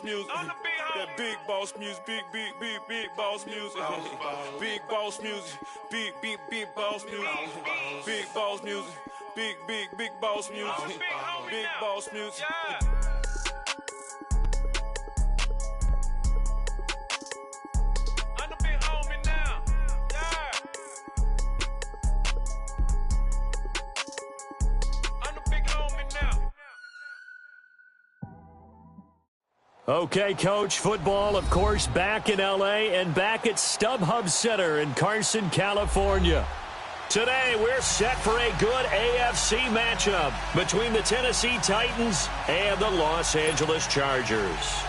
music. That big boss music. Big boss music. Big boss music. Big boss music. Big boss music. Big boss music. Big boss music. Okay, Coach, football, of course, back in L.A. and back at StubHub Center in Carson, California. Today, we're set for a good AFC matchup between the Tennessee Titans and the Los Angeles Chargers.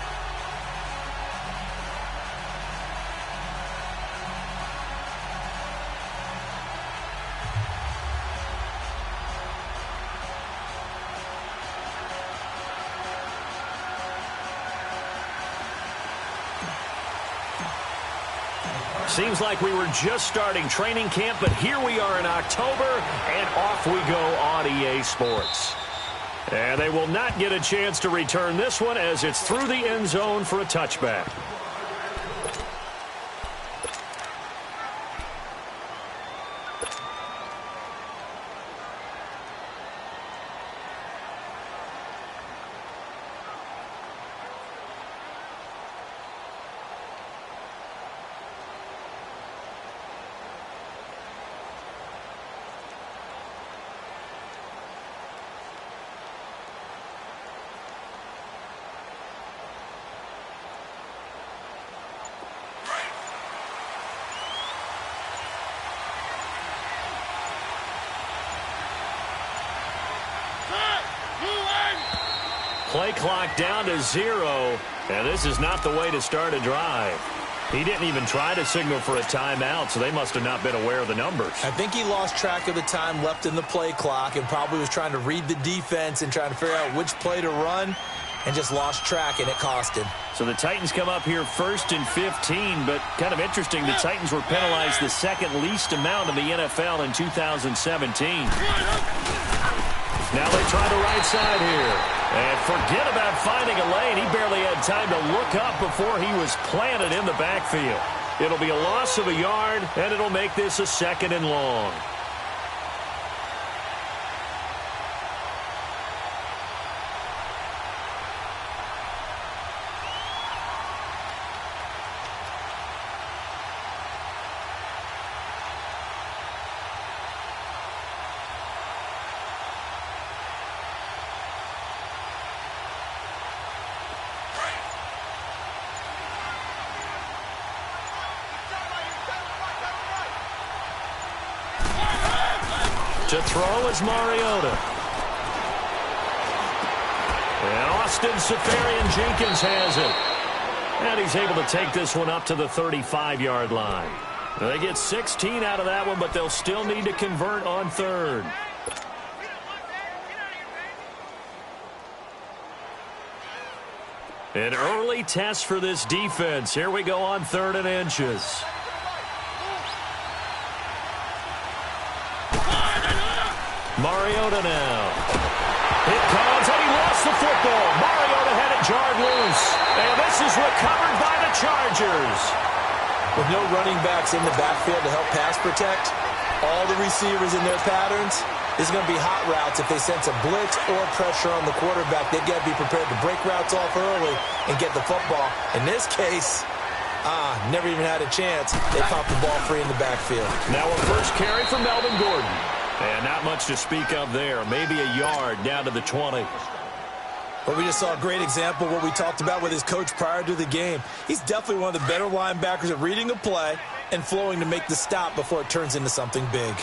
Seems like we were just starting training camp, but here we are in October, and off we go on EA Sports. And they will not get a chance to return this one as it's through the end zone for a touchback. Play clock down to 0, and this is not the way to start a drive. He didn't even try to signal for a timeout, so they must have not been aware of the numbers. I think he lost track of the time left in the play clock and probably was trying to read the defense and trying to figure out which play to run and just lost track, and it cost him. So the Titans come up here 1st and 15, but kind of interesting, the Titans were penalized the second least amount in the NFL in 2017. Now they try the right side here. And forget about finding a lane. He barely had time to look up before he was planted in the backfield. It'll be a loss of a yard, and it'll make this a 2nd and long. To throw is Mariota. And Austin Seferian-Jenkins has it. And he's able to take this one up to the 35-yard line. They get 16 out of that one, but they'll still need to convert on 3rd. An early test for this defense. Here we go on 3rd and inches. Mariota now. It comes, and he lost the football. Mariota had it jarred loose. And this is recovered by the Chargers. With no running backs in the backfield to help pass protect, all the receivers in their patterns, this is going to be hot routes. If they sense a blitz or pressure on the quarterback, they've got to be prepared to break routes off early and get the football. In this case, never even had a chance. They popped the ball free in the backfield. Now a first carry for Melvin Gordon. And not much to speak of there. Maybe a yard down to the 20. But we just saw a great example of what we talked about with his coach prior to the game. He's definitely one of the better linebackers at reading a play and flowing to make the stop before it turns into something big.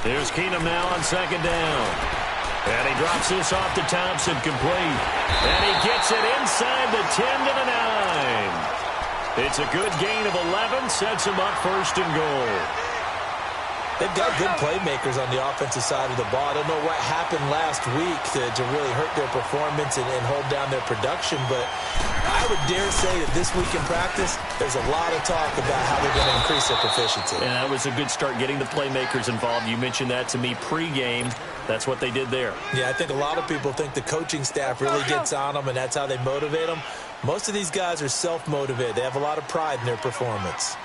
Here's Keenum now on 2nd down. And he drops this off to Thompson, complete. And he gets it inside the 10 to the 9. It's a good gain of 11, sets him up 1st and goal. They've got good playmakers on the offensive side of the ball. I don't know what happened last week to really hurt their performance and hold down their production, but I would dare say that this week in practice, there's a lot of talk about how they're going to increase their proficiency. And that was a good start, getting the playmakers involved. You mentioned that to me pregame. That's what they did there. Yeah, I think a lot of people think the coaching staff really gets on them, and that's how they motivate them. Most of these guys are self-motivated. They have a lot of pride in their performance.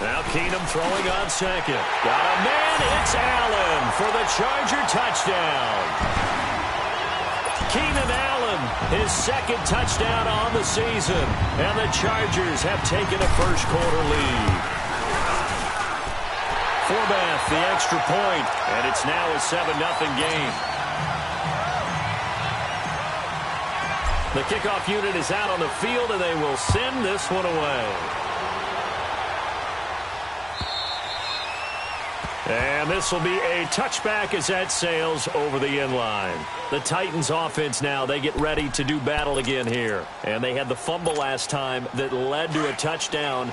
Now Keenum throwing on second. Got a man. It's Allen for the Charger touchdown. Keenan Allen, his second touchdown on the season. And the Chargers have taken a first-quarter lead. Forbath, the extra point, and it's now a 7-0 game. The kickoff unit is out on the field, and they will send this one away. And this will be a touchback as that sails over the end line. The Titans offense now, they get ready to do battle again here. And they had the fumble last time that led to a touchdown.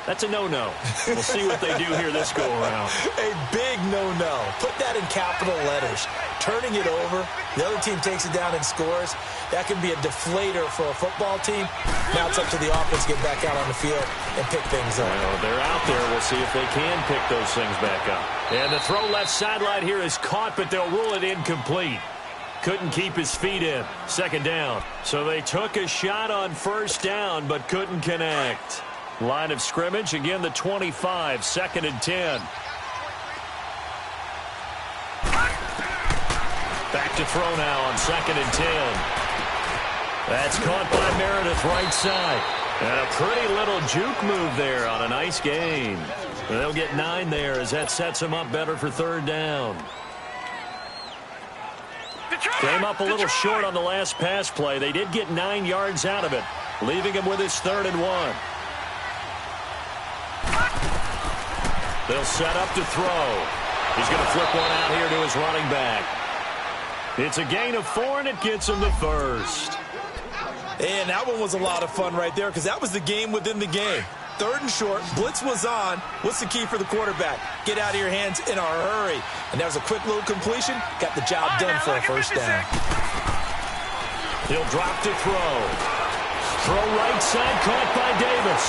That's a no-no. We'll see what they do here this go-around. A big no-no. Put that in capital letters. Turning it over, the other team takes it down and scores. That can be a deflator for a football team. Now it's up to the offense to get back out on the field and pick things up. Well, they're out there. We'll see if they can pick those things back up. And the throw left sideline here is caught, but they'll rule it incomplete. Couldn't keep his feet in. Second down. So they took a shot on first down, but couldn't connect. Line of scrimmage, again, the 25, 2nd and 10. Back to throw now on 2nd and 10. That's caught by Meredith right side. And a pretty little juke move there on a nice gain. They'll get 9 there as that sets them up better for third down. Came up a little short on the last pass play. They did get 9 yards out of it, leaving him with his 3rd and 1. They'll set up to throw. He's going to flip one out here to his running back. It's a gain of 4, and it gets him the first. And that one was a lot of fun right there because that was the game within the game. 3rd and short. Blitz was on. What's the key for the quarterback? Get out of your hands in a hurry. And that was a quick little completion. Got the job done for a first down. He'll drop to throw. Throw right side, caught by Davis.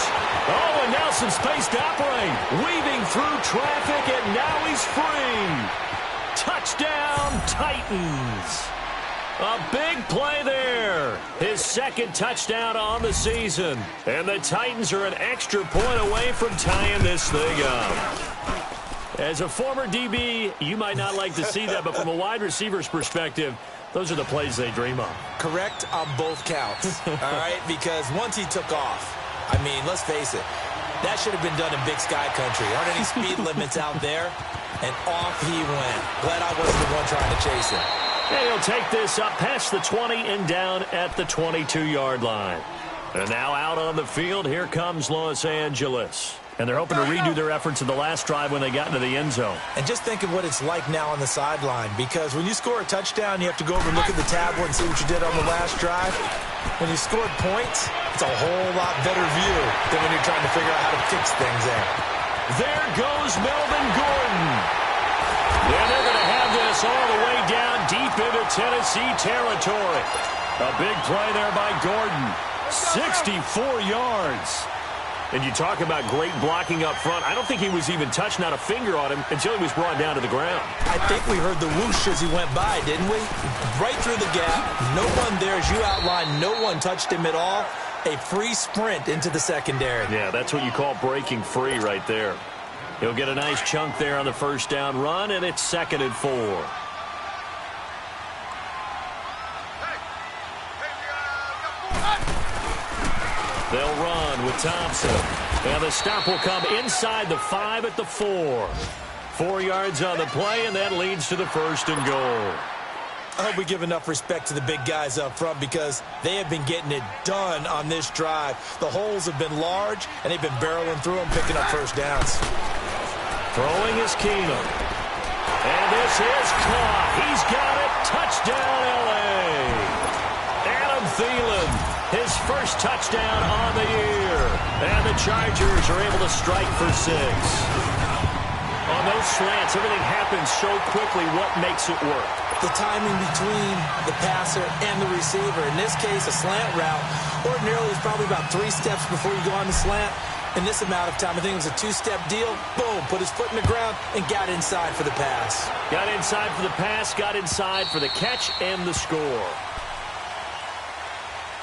Oh, and now some space to operate. Weaving through traffic, and now he's free. Touchdown, Titans. A big play there. His 2nd touchdown on the season. And the Titans are an extra point away from tying this thing up. As a former DB, you might not like to see that, but from a wide receiver's perspective, those are the plays they dream of. Correct on both counts, all right? Because once he took off, I mean, let's face it, that should have been done in Big Sky Country. Aren't any speed limits out there? And off he went. Glad I wasn't the one trying to chase him. And he'll take this up past the 20 and down at the 22-yard line. And now out on the field, here comes Los Angeles. And they're hoping to redo their efforts in the last drive when they got into the end zone. And just think of what it's like now on the sideline, because when you score a touchdown, you have to go over and look at the tablet and see what you did on the last drive. When you scored points, it's a whole lot better view than when you're trying to figure out how to fix things out. There goes Melvin Gordon. And they're going to have this all the way down deep into Tennessee territory. A big play there by Gordon. 64 yards. And you talk about great blocking up front. I don't think he was even touched, not a finger on him, until he was brought down to the ground. I think we heard the whoosh as he went by, didn't we? Right through the gap. No one there, as you outlined. No one touched him at all. A free sprint into the secondary. Yeah, that's what you call breaking free right there. He'll get a nice chunk there on the first down run, and it's 2nd and 4. They'll run with Thompson. And the stop will come inside the 5 at the 4. 4 yards on the play, and that leads to the 1st and goal. I hope we give enough respect to the big guys up front because they have been getting it done on this drive. The holes have been large, and they've been barreling through them, picking up first downs. Throwing is Keenum. And this is caught. He's got it. Touchdown, L.A. Adam Thielen, his first touchdown on the year. And the Chargers are able to strike for 6. on those slants, everything happens so quickly. What makes it work? The timing between the passer and the receiver. In this case, a slant route ordinarily is probably about 3 steps before you go on the slant. In this amount of time, I think it was a 2-step deal. Boom, put his foot in the ground and got inside for the pass. Got inside for the pass, got inside for the catch and the score.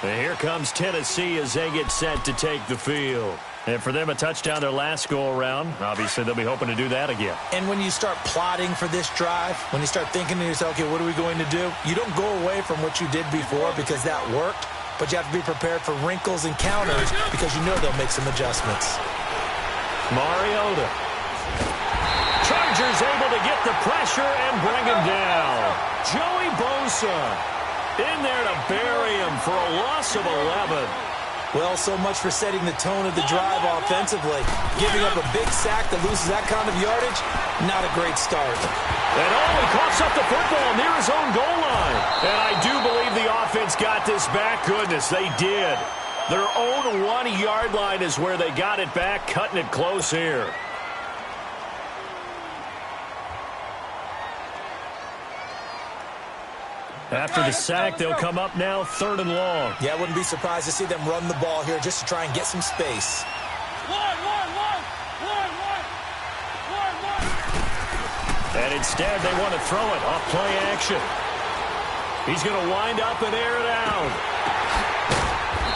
And here comes Tennessee as they get set to take the field. And for them, a touchdown their last go-around. Obviously, they'll be hoping to do that again. And when you start plotting for this drive, when you start thinking to yourself, okay, what are we going to do? You don't go away from what you did before because that worked, but you have to be prepared for wrinkles and counters because you know they'll make some adjustments. Mariota. Chargers able to get the pressure and bring him down. Joey Bosa in there to bury him for a loss of 11. Well, so much for setting the tone of the drive offensively. Giving up a big sack that loses that kind of yardage, not a great start. And he coughs up the football near his own goal line. And I do believe the offense got this back. Goodness, they did. Their own 1-yard line is where they got it back, cutting it close here. After the sack, they'll come up now 3rd and long. Yeah, I wouldn't be surprised to see them run the ball here just to try and get some space. And instead, they want to throw it off play action. He's going to wind up and air it out.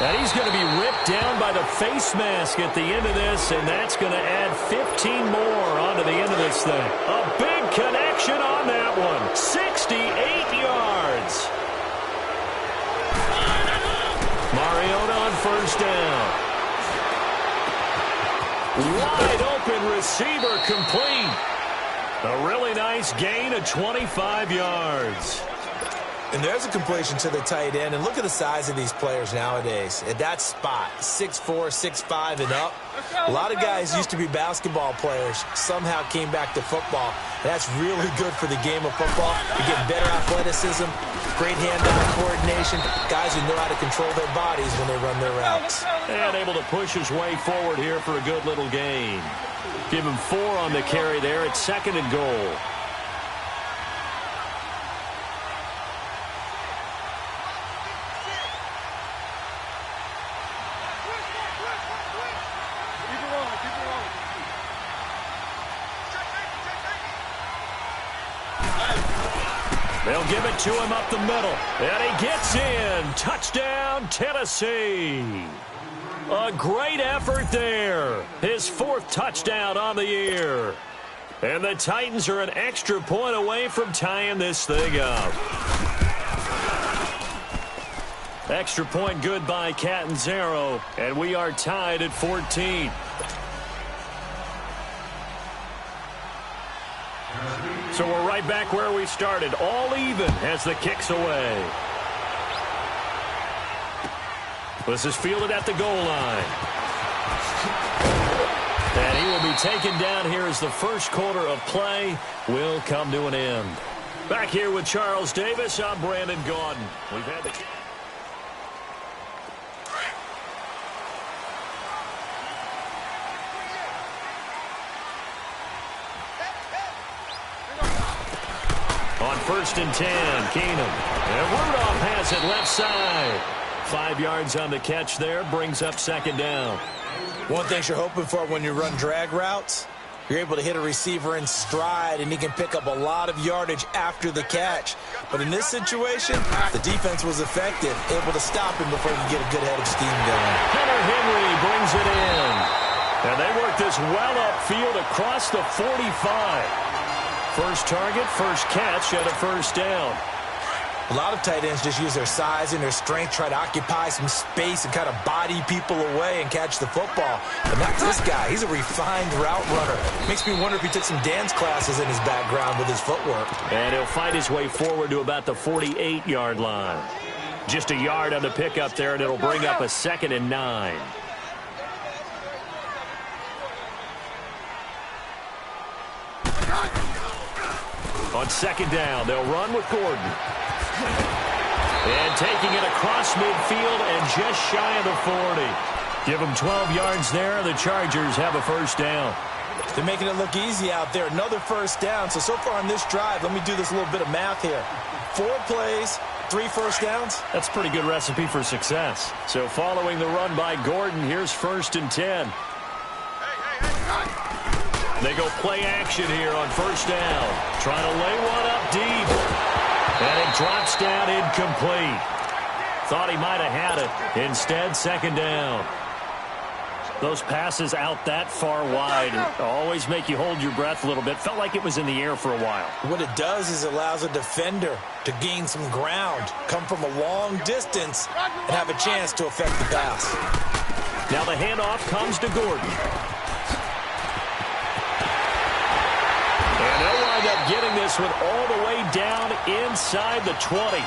And he's going to be ripped down by the face mask at the end of this, and that's going to add 15 more onto the end of this thing. A big connection on that one. 68 yards. Mariota on 1st down. Wide open receiver complete. A really nice gain of 25 yards. And there's a completion to the tight end. And look at the size of these players nowadays. At that spot, 6'4", 6'5", and up. A lot of guys used to be basketball players, somehow came back to football. And that's really good for the game of football. You get better athleticism, great hand-eye coordination, guys who know how to control their bodies when they run their routes. And able to push his way forward here for a good little gain. Give him 4 on the carry there. It's 2nd and goal. They'll give it to him up the middle. And he gets in. Touchdown, Tennessee. A great effort there. His 4th touchdown on the year. And the Titans are an extra point away from tying this thing up. Extra point good by Catanzaro. And we are tied at 14. So we're right back where we started, all even as the kick's away. This is fielded at the goal line. And he will be taken down here as the first quarter of play will come to an end. Back here with Charles Davis, I'm Brandon Gaudin. We've had the... On 1st and 10, Keenum. And Rudolph has it left side. 5 yards on the catch there, brings up 2nd down. One thing you're hoping for when you run drag routes, you're able to hit a receiver in stride, and he can pick up a lot of yardage after the catch. But in this situation, the defense was effective, able to stop him before he could get a good head of steam going. Hunter Henry brings it in. And they work this well upfield across the 45. First target, first catch, and a 1st down. A lot of tight ends just use their size and their strength, try to occupy some space and kind of body people away and catch the football. But not this guy. He's a refined route runner. Makes me wonder if he took some dance classes in his background with his footwork. And he'll fight his way forward to about the 48-yard line. Just a yard on the pickup there, and it'll bring up a 2nd and 9. On 2nd down, they'll run with Gordon. And taking it across midfield and just shy of the 40. Give them 12 yards there. The Chargers have a 1st down. They're making it look easy out there. Another first down. So far on this drive, let me do this little bit of math here. 4 plays, 3 first downs. That's a pretty good recipe for success. So following the run by Gordon, here's 1st and 10. They go play action here on 1st down. Trying to lay one up deep. And it drops down incomplete. Thought he might have had it. Instead, 2nd down. Those passes out that far wide always make you hold your breath a little bit. Felt like it was in the air for a while. What it does is it allows a defender to gain some ground, come from a long distance, and have a chance to affect the pass. Now the handoff comes to Gordon. And they'll wind up getting this one all the way down inside the 20.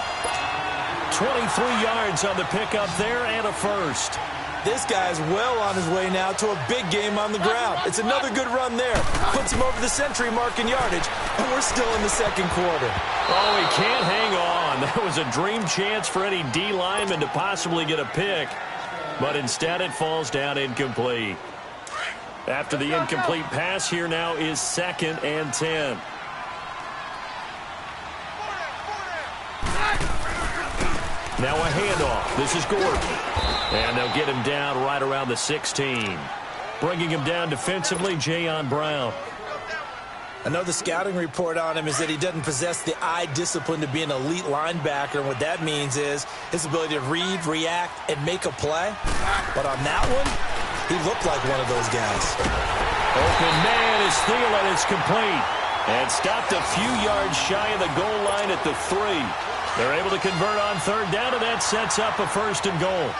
23 yards on the pickup there and a first. This guy's well on his way now to a big game on the ground. It's another good run there. Puts him over the century mark in yardage, and we're still in the 2nd quarter. Oh, he can't hang on. That was a dream chance for any D lineman to possibly get a pick, but instead it falls down incomplete. After the incomplete pass, here now is 2nd and 10. Now a handoff. This is Gordon. And they'll get him down right around the 16. Bringing him down defensively, Jayon Brown. Another scouting report on him is that he doesn't possess the eye discipline to be an elite linebacker. And what that means is his ability to read, react, and make a play. But on that one, he looked like one of those guys. Open man is Thielen. It's complete. And stopped a few yards shy of the goal line at the 3. They're able to convert on 3rd down, and that sets up a 1st and goal.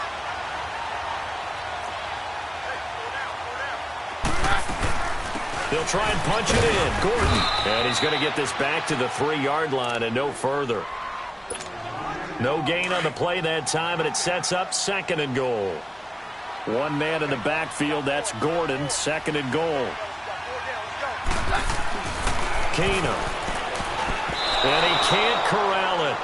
They'll try and punch it in. Gordon. And he's going to get this back to the 3-yard line and no further. No gain on the play that time, and it sets up 2nd and goal. One man in the backfield. That's Gordon. 2nd and goal. Keenum. And he can't corral it.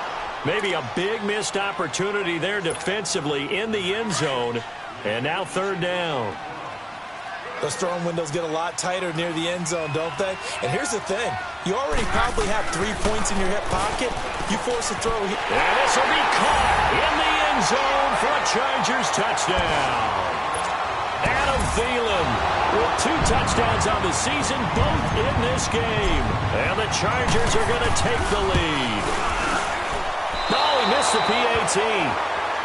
Maybe a big missed opportunity there defensively in the end zone. And now 3rd down. Those throwing windows get a lot tighter near the end zone, don't they? And here's the thing. You already probably have 3 points in your hip pocket. You force a throw here. And this will be caught in the end zone for a Chargers touchdown. Adam Thielen with 2 touchdowns on the season, both in this game. And the Chargers are going to take the lead. Oh, he missed the PAT.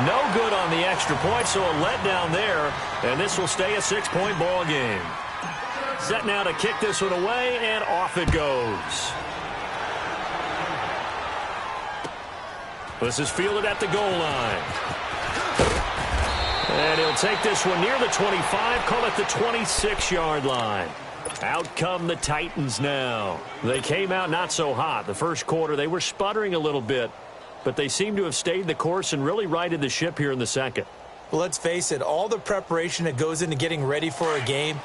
No good on the extra point, so a letdown there. And this will stay a 6-point ball game. Set now to kick this one away, and off it goes. This is fielded at the goal line. And he'll take this one near the 25, call it the 26-yard line. Out come the Titans now. They came out not so hot. The first quarter, they were sputtering a little bit, but they seem to have stayed the course and really righted the ship here in the 2nd. Well, let's face it, all the preparation that goes into getting ready for a game,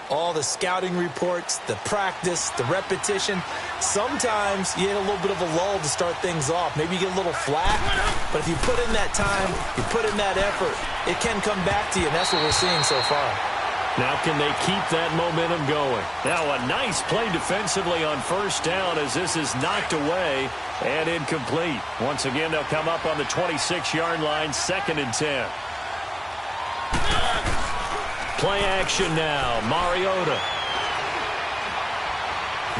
all the scouting reports, the practice, the repetition, sometimes you hit a little bit of a lull to start things off. Maybe you get a little flat, but if you put in that time, you put in that effort, it can come back to you, and that's what we're seeing so far. Now can they keep that momentum going? Now a nice play defensively on 1st down as this is knocked away and incomplete. Once again, they'll come up on the 26-yard line, 2nd and 10. Play action now. Mariota.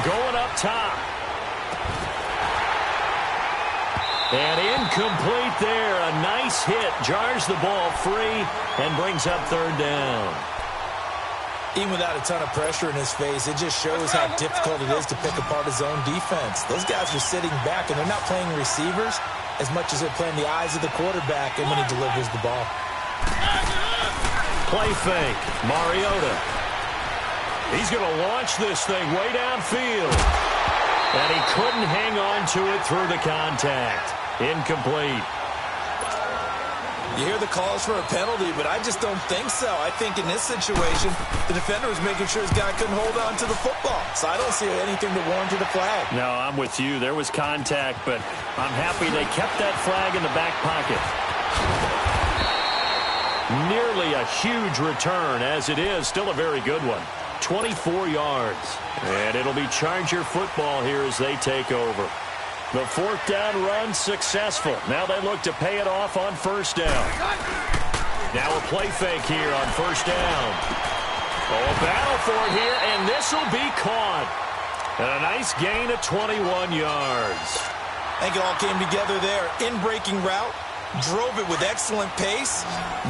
Going up top. And incomplete there. A nice hit. Jars the ball free and brings up 3rd down. Even without a ton of pressure in his face, it just shows how difficult it is to pick apart his own defense. Those guys are sitting back, and they're not playing receivers as much as they're playing the eyes of the quarterback and when he delivers the ball. Play fake. Mariota. He's going to launch this thing way downfield. And he couldn't hang on to it through the contact. Incomplete. You hear the calls for a penalty, but I just don't think so. I think in this situation, the defender was making sure his guy couldn't hold on to the football. So I don't see anything that warranted a flag. No, I'm with you. There was contact, but I'm happy they kept that flag in the back pocket. Nearly a huge return, as it is. Still a very good one. 24 yards. And it'll be Charger football here as they take over. The fourth down run successful. Now they look to pay it off on first down. Now a play fake here on first down. Oh, a battle for it here, and this will be caught. And a nice gain of 21 yards. I think it all came together there. In-breaking route, drove it with excellent pace.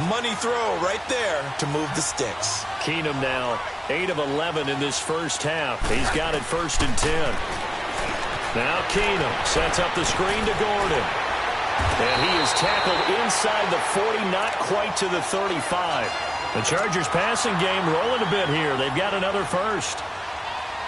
Money throw right there to move the sticks. Keenum now 8 of 11 in this first half. He's got it 1st and 10. Now Keenum sets up the screen to Gordon. And he is tackled inside the 40, not quite to the 35. The Chargers passing game rolling a bit here. They've got another first.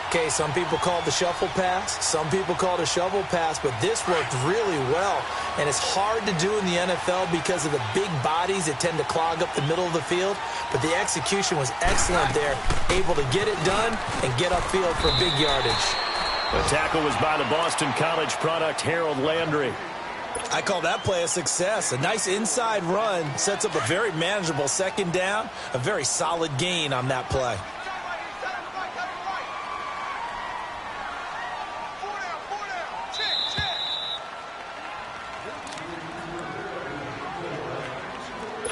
Okay, some people call it the shuffle pass. Some people call it a shovel pass, but this worked really well. And it's hard to do in the NFL because of the big bodies that tend to clog up the middle of the field. But the execution was excellent there, able to get it done and get upfield for big yardage. The tackle was by the Boston College product, Harold Landry. I call that play a success. A nice inside run sets up a very manageable second down, a very solid gain on that play.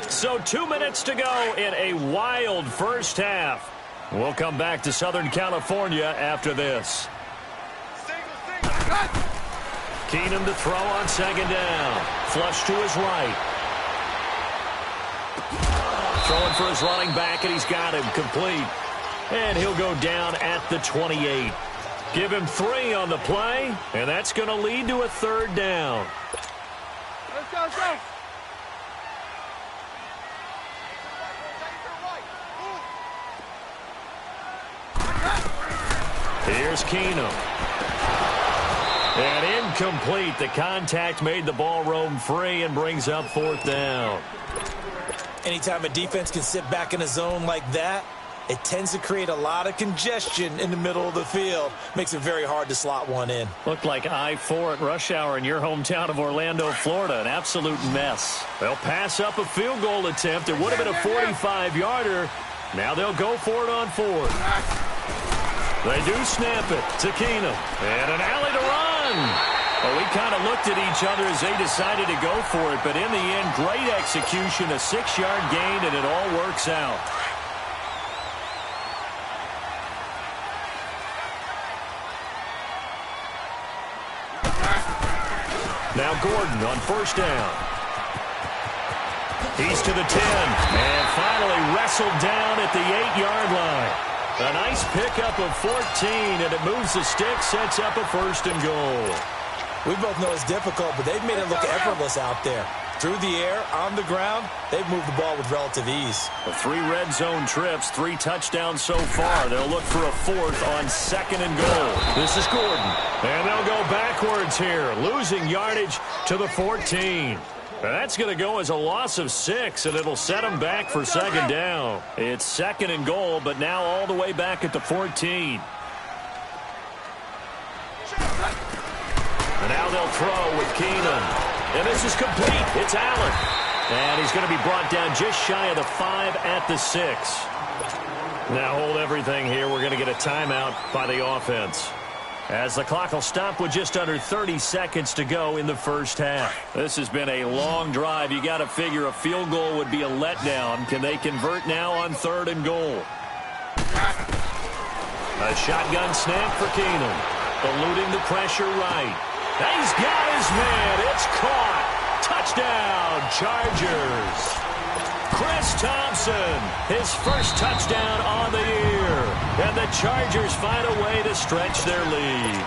So 2 minutes to go in a wild first half. We'll come back to Southern California after this. Keenum to throw on second down. Flush to his right. Throwing for his running back, and he's got him complete. And he'll go down at the 28. Give him 3 on the play, and that's going to lead to a 3rd down. Let's go, let's go. Here's Keenum. And incomplete. The contact made the ball roam free and brings up 4th down. Anytime a defense can sit back in a zone like that, it tends to create a lot of congestion in the middle of the field. Makes it very hard to slot one in. Looked like I-4 at rush hour in your hometown of Orlando, Florida. An absolute mess. They'll pass up a field goal attempt. It would have been a 45-yarder. Now they'll go for it on 4th. They do snap it to Keenum. And an alley to run. Well, we kind of looked at each other as they decided to go for it. But in the end, great execution, a 6-yard gain, and it all works out. Now Gordon on first down. He's to the 10. And finally wrestled down at the 8-yard line. A nice pickup of 14, and it moves the stick, sets up a 1st and goal. We both know it's difficult, but they've made it look effortless out there. Through the air, on the ground, they've moved the ball with relative ease. 3 red zone trips, 3 touchdowns so far. They'll look for a 4th on 2nd and goal. This is Gordon. And they'll go backwards here, losing yardage to the 14. That's going to go as a loss of 6, and it'll set them back for 2nd down. It's 2nd and goal, but now all the way back at the 14. And now they'll throw with Keenum. And this is complete. It's Allen. And he's going to be brought down just shy of the 5 at the 6. Now hold everything here. We're going to get a timeout by the offense, as the clock will stop with just under 30 seconds to go in the first half. This has been a long drive. You got to figure a field goal would be a letdown. Can they convert now on 3rd and goal? A shotgun snap for Keenum. Eluding the pressure right. He's got his man. It's caught. Touchdown, Chargers. Chris Thompson, his first touchdown on the year. And the Chargers find a way to stretch their lead.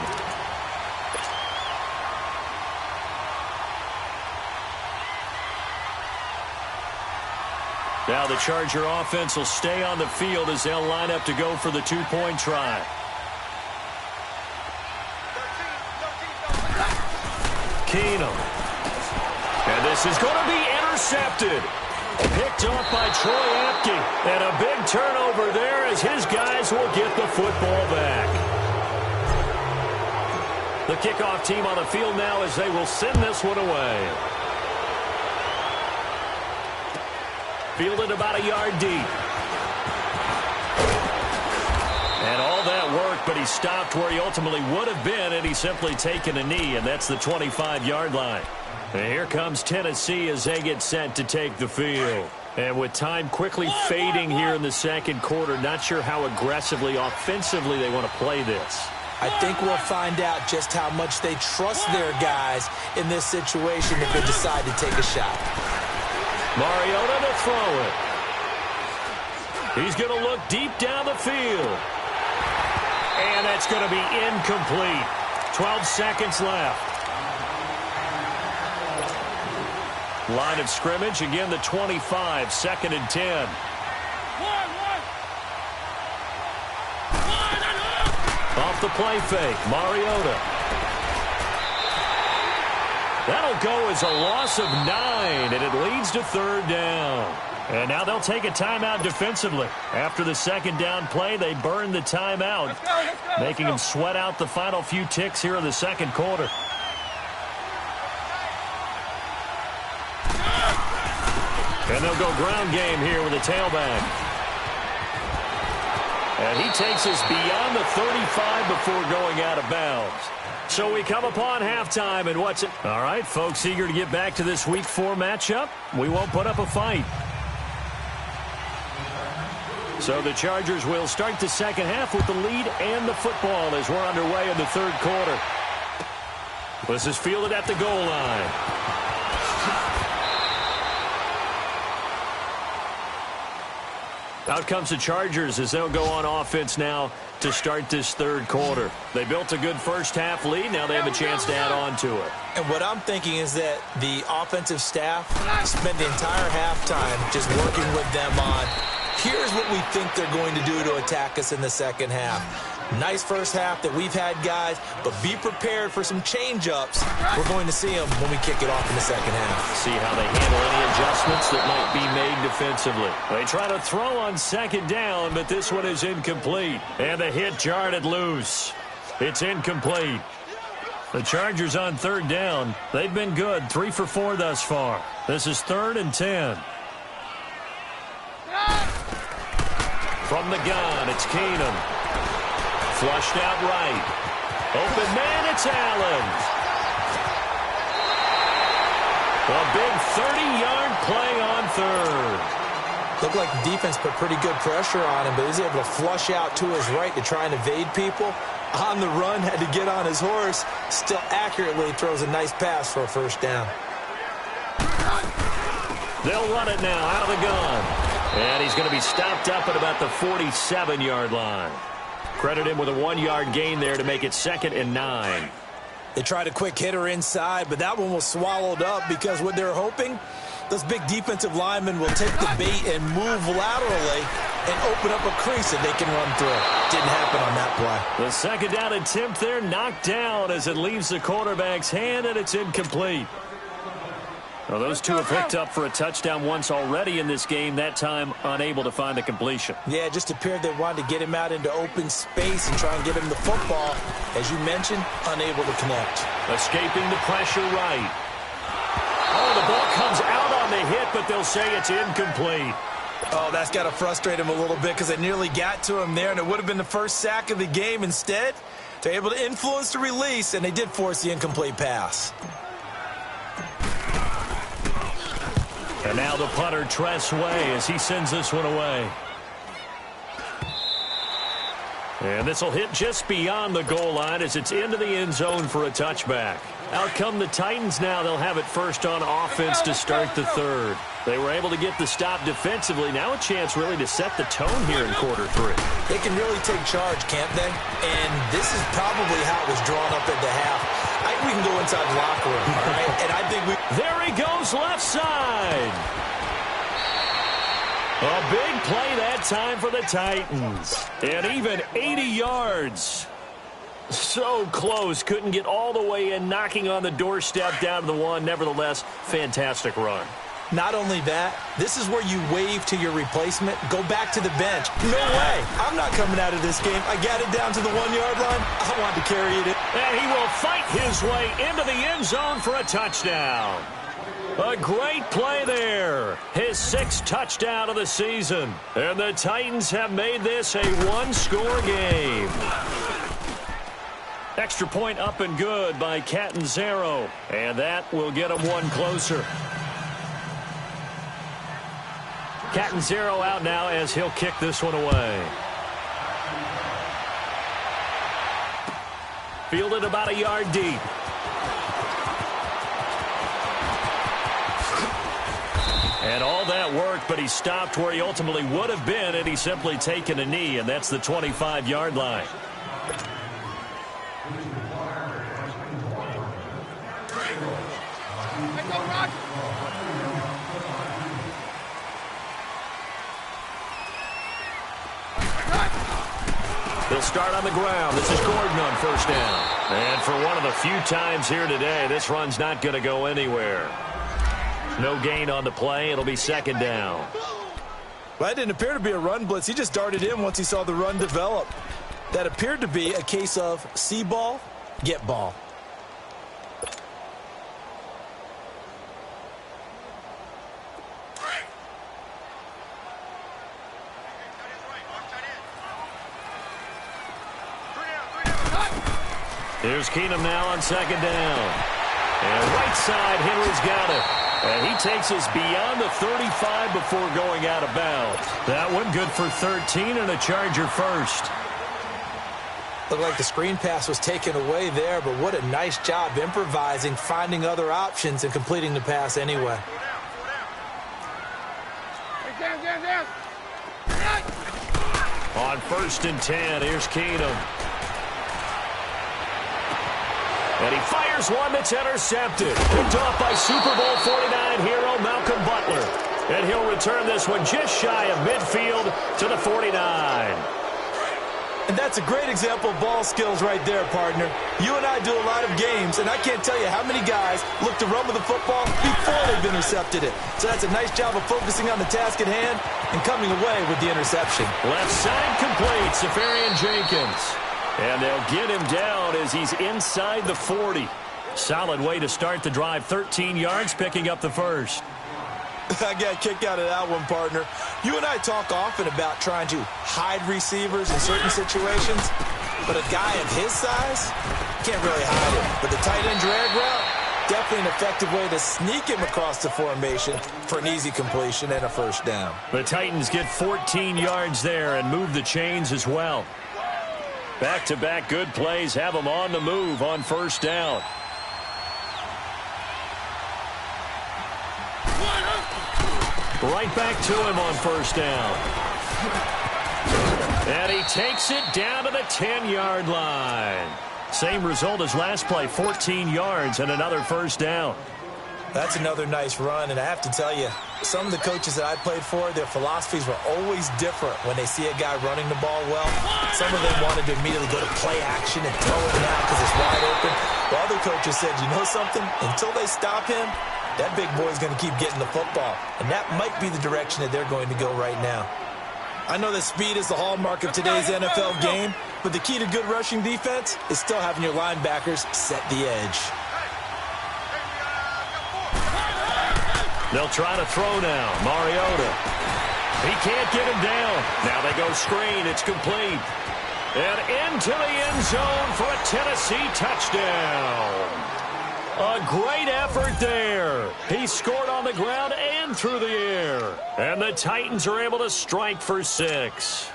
Now the Charger offense will stay on the field as they'll line up to go for the 2-point try. Keenum. And this is going to be intercepted. Picked off by Troy Apke. And a big turnover there as his guys will get the football back. The kickoff team on the field now as they will send this one away. Fielded about a yard deep. but he stopped where he ultimately would have been, and he's simply taken a knee, and that's the 25-yard line. And here comes Tennessee as they get set to take the field. And with time quickly fading here in the second quarter, not sure how aggressively, offensively they want to play this. I think we'll find out just how much they trust their guys in this situation if they decide to take a shot. Mariota to throw it. He's going to look deep down the field. And that's going to be incomplete. 12 seconds left. Line of scrimmage, again the 25, 2nd and 10. Off the play fake, Mariota. That'll go as a loss of 9, and it leads to 3rd down. And now they'll take a timeout defensively. After the 2nd down play, they burn the timeout, making them sweat out the final few ticks here in the 2nd quarter. And they'll go ground game here with a tailback. And he takes us beyond the 35 before going out of bounds. So we come upon halftime, and what's it? All right, folks, eager to get back to this Week 4 matchup. We won't put up a fight. So the Chargers will start the second half with the lead and the football as we're underway in the 3rd quarter. This is fielded at the goal line. Out comes the Chargers as they'll go on offense now to start this 3rd quarter. They built a good first half lead. Now they have a chance to add on to it. And what I'm thinking is that the offensive staff spent the entire halftime just working with them on, here's what we think they're going to do to attack us in the second half. Nice first half that we've had, guys, but be prepared for some change-ups. We're going to see them when we kick it off in the second half. See how they handle any adjustments that might be made defensively. They try to throw on 2nd down, but this one is incomplete. And the hit jarred it loose. It's incomplete. The Chargers on 3rd down. They've been good, 3 for 4 thus far. This is 3rd and 10. From the gun, it's Keenum. Flushed out right. Open man, it's Allen. A big 30-yard play on 3rd. Looked like the defense put pretty good pressure on him, but he was able to flush out to his right to try and evade people. On the run, had to get on his horse. Still accurately throws a nice pass for a 1st down. They'll run it now out of the gun. And he's going to be stopped up at about the 47-yard line. Credit him with a 1-yard gain there to make it 2nd and 9. They tried a quick hitter inside, but that one was swallowed up because what they're hoping, those big defensive linemen will take the bait and move laterally and open up a crease that they can run through. Didn't happen on that play. The 2nd down attempt there knocked down as it leaves the quarterback's hand, and it's incomplete. Well, those two have picked up for a touchdown once already in this game, that time unable to find the completion. Yeah, it just appeared they wanted to get him out into open space and try and get him the football. As you mentioned, unable to connect. Escaping the pressure right. Oh, the ball comes out on the hit, but they'll say it's incomplete. Oh, that's got to frustrate him a little bit because they nearly got to him there, and it would have been the first sack of the game. Instead, they're able to influence the release, and they did force the incomplete pass. And now the punter, Tress Way, as he sends this one away. And this will hit just beyond the goal line as it's into the end zone for a touchback. Out come the Titans now. They'll have it first on offense to start the 3rd. They were able to get the stop defensively. Now a chance really to set the tone here in quarter 3. They can really take charge, can't they? And this is probably how it was drawn up at the half. I think we can go inside the locker room, all right? And I think we... There he goes left side. A big play that time for the Titans. And even 80 yards. So close. Couldn't get all the way in, knocking on the doorstep down to the 1. Nevertheless, fantastic run. Not only that, this is where you wave to your replacement, go back to the bench. No way. I'm not coming out of this game. I got it down to the 1-yard line. I want to carry it in. And he will fight his way into the end zone for a touchdown. A great play there. His 6th touchdown of the season. And the Titans have made this a 1-score game. Extra point up and good by Catanzaro. And that will get him one closer. Catanzaro out now as he'll kick this one away. Fielded about a yard deep. And all that worked, but he stopped where he ultimately would have been had he simply taken a knee, and that's the 25-yard line. He'll start on the ground. This is Gordon on first down. And for one of the few times here today, this run's not going to go anywhere. No gain on the play. It'll be second down. Well, that didn't appear to be a run blitz. He just darted in once he saw the run develop. That appeared to be a case of see ball, get ball. Here's Keenum now on second down. And right side, Henry's got it. And he takes us beyond the 35 before going out of bounds. That one good for 13 and a Charger first. Looked like the screen pass was taken away there, but what a nice job improvising, finding other options, and completing the pass anyway. On first and 10, here's Keenum. And he fires one that's intercepted. Picked off by Super Bowl 49 hero Malcolm Butler. And he'll return this one just shy of midfield to the 49. And that's a great example of ball skills right there, partner. You and I do a lot of games, and I can't tell you how many guys look to run with the football before they've intercepted it. So that's a nice job of focusing on the task at hand and coming away with the interception. Left side complete, Safarian Jenkins. And they'll get him down as he's inside the 40. Solid way to start the drive. 13 yards, picking up the first. I got a kick out of that one, partner. You and I talk often about trying to hide receivers in certain situations, but a guy of his size can't really hide him. But the tight end drag route, definitely an effective way to sneak him across the formation for an easy completion and a first down. The Titans get 14 yards there and move the chains as well. Back-to-back good plays have them on the move on first down. Right back to him on first down. And he takes it down to the 10-yard line. Same result as last play, 14 yards and another first down. That's another nice run, and I have to tell you, some of the coaches that I played for, their philosophies were always different when they see a guy running the ball well. Some of them wanted to immediately go to play action and throw it out because it's wide open. While other coaches said, you know something? Until they stop him, that big boy's going to keep getting the football. And that might be the direction that they're going to go right now. I know that speed is the hallmark of today's NFL game, but the key to good rushing defense is still having your linebackers set the edge. They'll try to throw now. Mariota. He can't get him down. Now they go screen. It's complete. And into the end zone for a Tennessee touchdown. A great effort there. He scored on the ground and through the air. And the Titans are able to strike for 6.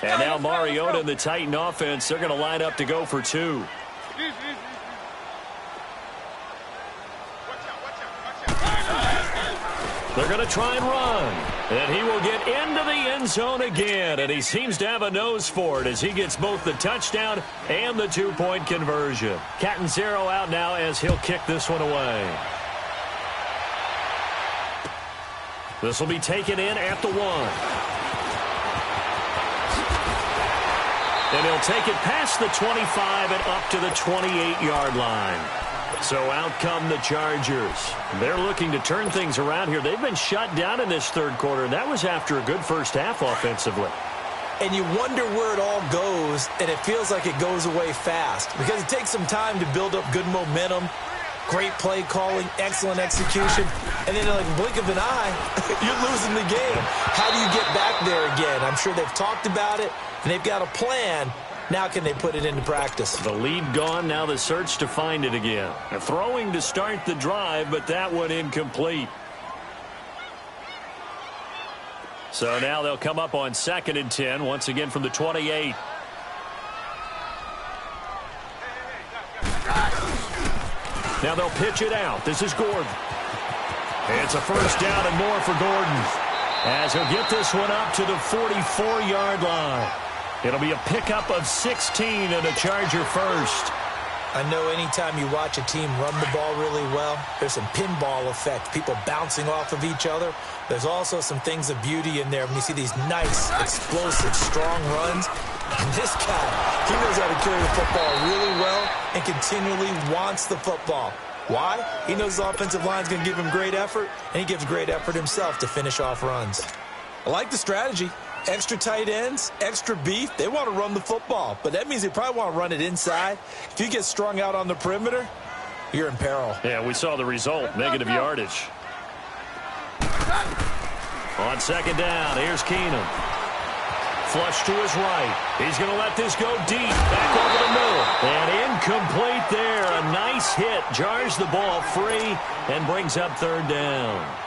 And now Mariota and the Titan offense, they're going to line up to go for 2. They're going to try and run. And he will get into the end zone again. And he seems to have a nose for it as he gets both the touchdown and the 2-point conversion. Catanzaro out now as he'll kick this one away. This will be taken in at the 1. And he'll take it past the 25 and up to the 28-yard line. So out come the Chargers. They're looking to turn things around here. They've been shut down in this third quarter, and that was after a good first half offensively. And you wonder where it all goes, and it feels like it goes away fast because it takes some time to build up good momentum, great play calling, excellent execution, and then in like a blink of an eye, you're losing the game. How do you get back there again? I'm sure they've talked about it, and they've got a plan, Now can they put it into practice? The lead gone, now the search to find it again. A throwing to start the drive, but that one incomplete. So now they'll come up on 2nd and 10, once again from the 28. Now they'll pitch it out. This is Gordon. It's a first down and more for Gordon, as he'll get this one up to the 44-yard line. It'll be a pickup of 16 and a Charger first. I know anytime you watch a team run the ball really well, there's some pinball effect, people bouncing off of each other. There's also some things of beauty in there when you see these nice, explosive, strong runs. And this guy, he knows how to carry the football really well and continually wants the football. Why? He knows the offensive line's going to give him great effort, and he gives great effort himself to finish off runs. I like the strategy. Extra tight ends, extra beef, they want to run the football. But that means they probably want to run it inside. If you get strung out on the perimeter, you're in peril. Yeah, we saw the result, negative yardage. On 2nd down, here's Keenum. Flush to his right. He's going to let this go deep. Back over the middle. And incomplete there. A nice hit. Jars the ball free and brings up 3rd down.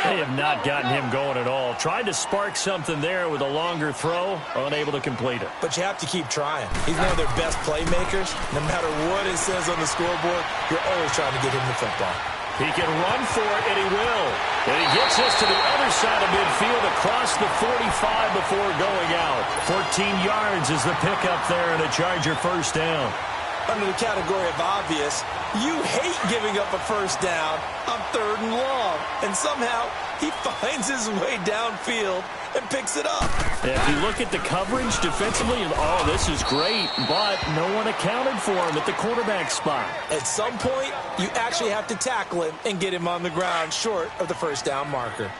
They have not gotten him going at all. Tried to spark something there with a longer throw. Unable to complete it. But you have to keep trying. He's one of their best playmakers. No matter what it says on the scoreboard, you're always trying to get him the football. He can run for it, and he will. And he gets this to the other side of midfield across the 45 before going out. 14 yards is the pickup there, and a Charger first down. Under the category of obvious, you hate giving up a first down on 3rd and long. And somehow, he finds his way downfield and picks it up. If you look at the coverage defensively, oh, this is great, but no one accounted for him at the quarterback spot. At some point, you actually have to tackle him and get him on the ground short of the first down marker.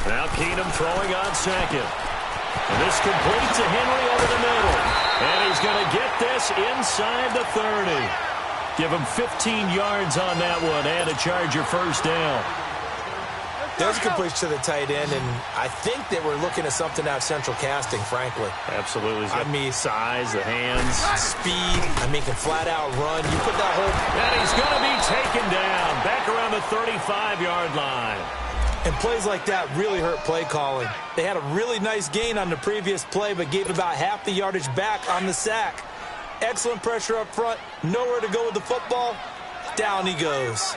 Now Keenum throwing on 2nd. And this completes to Henry over the middle. And he's going to get this inside the 30. Give him 15 yards on that one and a Charger first down. There's a completion to the tight end, and I think they were looking at something out of central casting, frankly. Absolutely. I mean, size, the hands. Speed. I mean, can flat out run. You put that whole... And he's going to be taken down back around the 35-yard line. And plays like that really hurt play calling. They had a really nice gain on the previous play, but gave about half the yardage back on the sack. Excellent pressure up front. Nowhere to go with the football. Down he goes.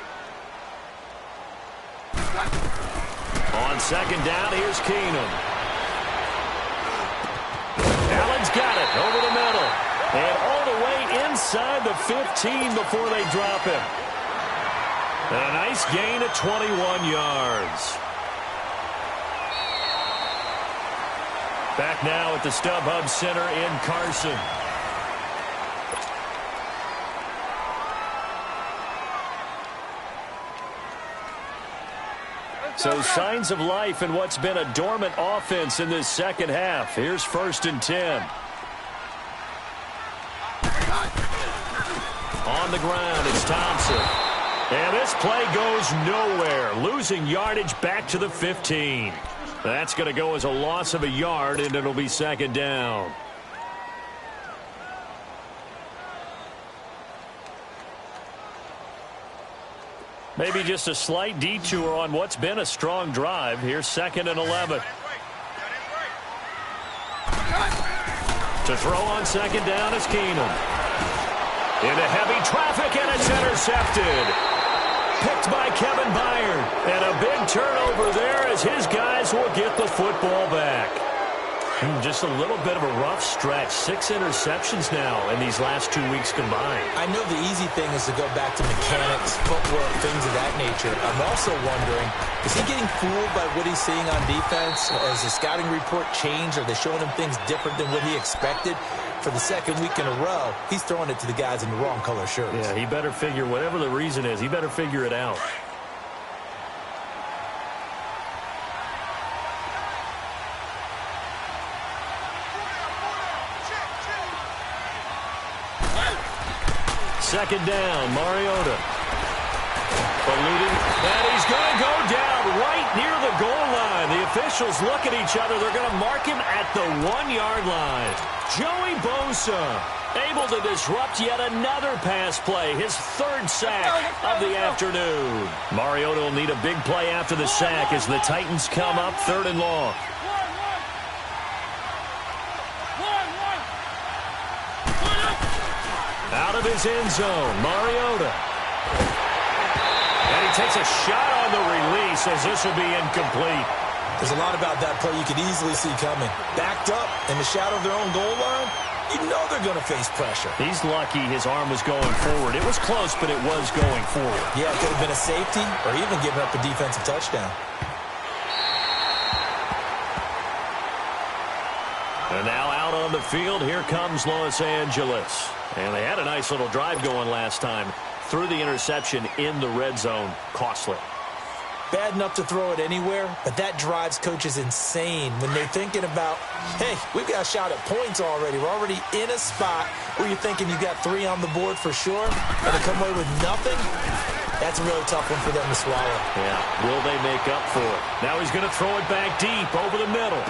On 2nd down, here's Keenum. Allen's got it over the middle. And all the way inside the 15 before they drop him. And a nice gain of 21 yards. Back now at the StubHub Center in Carson. So signs of life in what's been a dormant offense in this second half. Here's 1st and 10. On the ground, it's Thompson. And this play goes nowhere. Losing yardage back to the 15. That's going to go as a loss of a yard, and it'll be 2nd down. Maybe just a slight detour on what's been a strong drive. Here's 2nd and 11. To throw on 2nd down is Keenum. Into heavy traffic, and it's intercepted. Picked by Kevin Byard. And a big turnover there as his guys will get the football back. Just a little bit of a rough stretch. 6 interceptions now in these last 2 weeks combined. I know the easy thing is to go back to mechanics, footwork, things of that nature. I'm also wondering, is he getting fooled by what he's seeing on defense? Has the scouting report changed? Are they showing him things different than what he expected? For the 2nd week in a row, he's throwing it to the guys in the wrong color shirts. Yeah, he better figure, whatever the reason is, he better figure it out. Second down, Mariota. Eluding, and he's going to go down right near the goal line. The officials look at each other. They're going to mark him at the 1-yard line. Joey Bosa able to disrupt yet another pass play, his third sack of the afternoon. Mariota will need a big play after the sack as the Titans come up 3rd and long. Out of his end zone, Mariota. And he takes a shot on the release as this will be incomplete. There's a lot about that play you could easily see coming. Backed up in the shadow of their own goal line, you know they're going to face pressure. He's lucky his arm was going forward. It was close, but it was going forward. Yeah, it could have been a safety or even giving up a defensive touchdown. And now out on the field, here comes Los Angeles. And they had a nice little drive going last time. Threw the interception in the red zone. Costly. Bad enough to throw it anywhere, but that drives coaches insane when they're thinking about, hey, we've got a shot at points already. We're already in a spot where you're thinking you got 3 on the board for sure, and to come away with nothing, that's a really tough one for them to swallow. Yeah, will they make up for it? Now he's going to throw it back deep over the middle.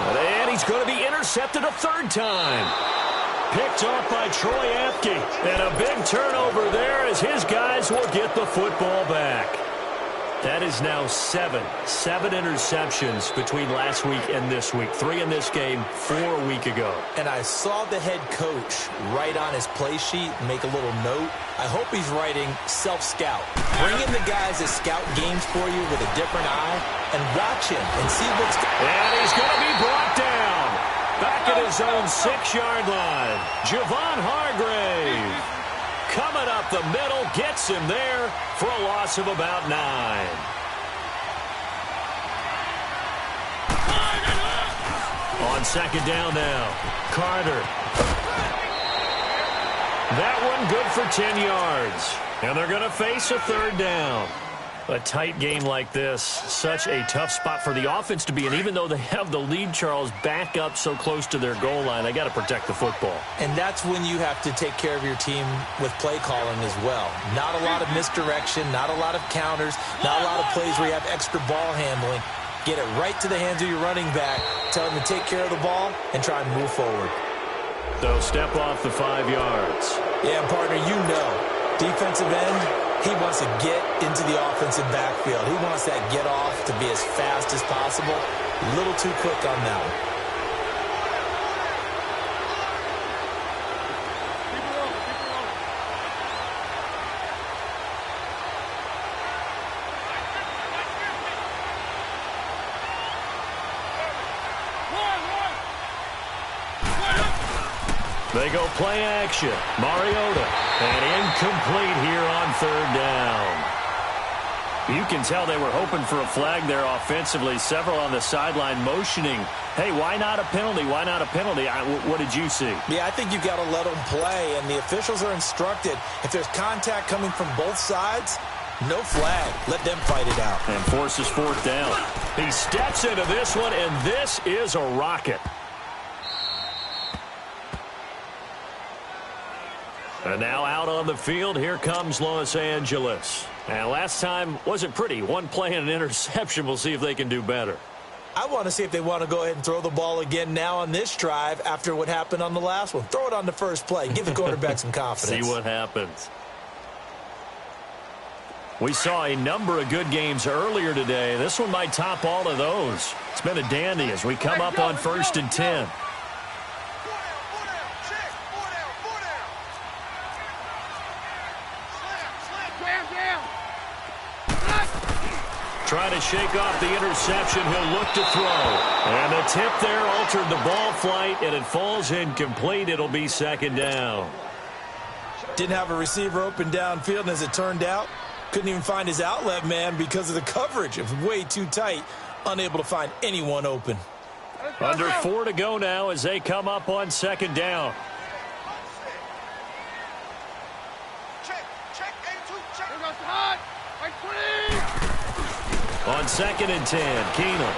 And he's going to be intercepted a 3rd time. Picked off by Troy Apke. And a big turnover there as his guys will get the football back. That is now 7 interceptions between last week and this week. 3 in this game, 4 a week ago. And I saw the head coach write on his play sheet, make a little note. I hope he's writing self-scout. Bring in the guys that scout games for you with a different eye and watch him and see what's going on. And he's going to be brought down. Back at his own 6-yard line. Javon Hargrave. Coming up the middle, gets him there for a loss of about 9. On 2nd down now, Carter. That one good for 10 yards. And they're going to face a 3rd down. A tight game like this, such a tough spot for the offense to be in. Even though they have the lead, Charles, back up so close to their goal line, they got to protect the football. And that's when you have to take care of your team with play calling as well. Not a lot of misdirection, not a lot of counters, not a lot of plays where you have extra ball handling. Get it right to the hands of your running back, tell him to take care of the ball, and try and move forward. So step off the 5 yards. Yeah, partner, you know, defensive end, he wants to get into the offensive backfield. He wants that get off to be as fast as possible. A little too quick on that one. They go play action. Mariota. And incomplete here on 3rd down. You can tell they were hoping for a flag there offensively. Several on the sideline motioning, hey, why not a penalty? Why not a penalty? What did you see? Yeah, I think you've got to let them play, and the officials are instructed. If there's contact coming from both sides, no flag. Let them fight it out. And forces 4th down. He steps into this one, and this is a rocket. And now out on the field, here comes Los Angeles. And last time wasn't pretty. 1 play and an interception. We'll see if they can do better. I want to see if they want to go ahead and throw the ball again now on this drive after what happened on the last one. Throw it on the first play. Give the quarterback some confidence. See what happens. We saw a number of good games earlier today. This one might top all of those. It's been a dandy as we come up on 1st and 10. Trying to shake off the interception. He'll look to throw. And the tip there altered the ball flight, and it falls incomplete. It'll be 2nd down. Didn't have a receiver open downfield, and as it turned out, couldn't even find his outlet man because of the coverage. It was way too tight, unable to find anyone open. Under 4 to go now as they come up on 2nd down. On 2nd and 10, Keenum.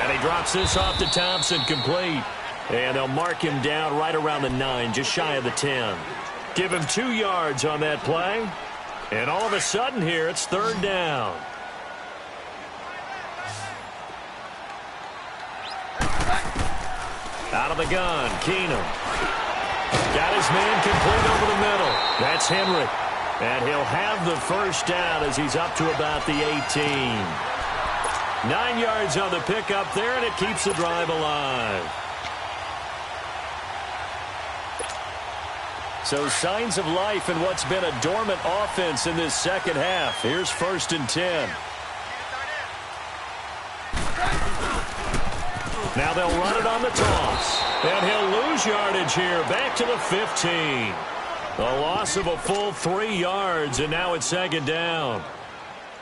And he drops this off to Thompson, complete. And they'll mark him down right around the 9, just shy of the 10. Give him 2 yards on that play. And all of a sudden here, it's 3rd down. Out of the gun, Keenum. Got his man complete over the middle. That's Henry. And he'll have the first down as he's up to about the 18. 9 yards on the pickup there, and it keeps the drive alive. So signs of life in what's been a dormant offense in this second half. Here's 1st and 10. Now they'll run it on the toss. And he'll lose yardage here. Back to the 15. A loss of a full 3 yards, and now it's 2nd down.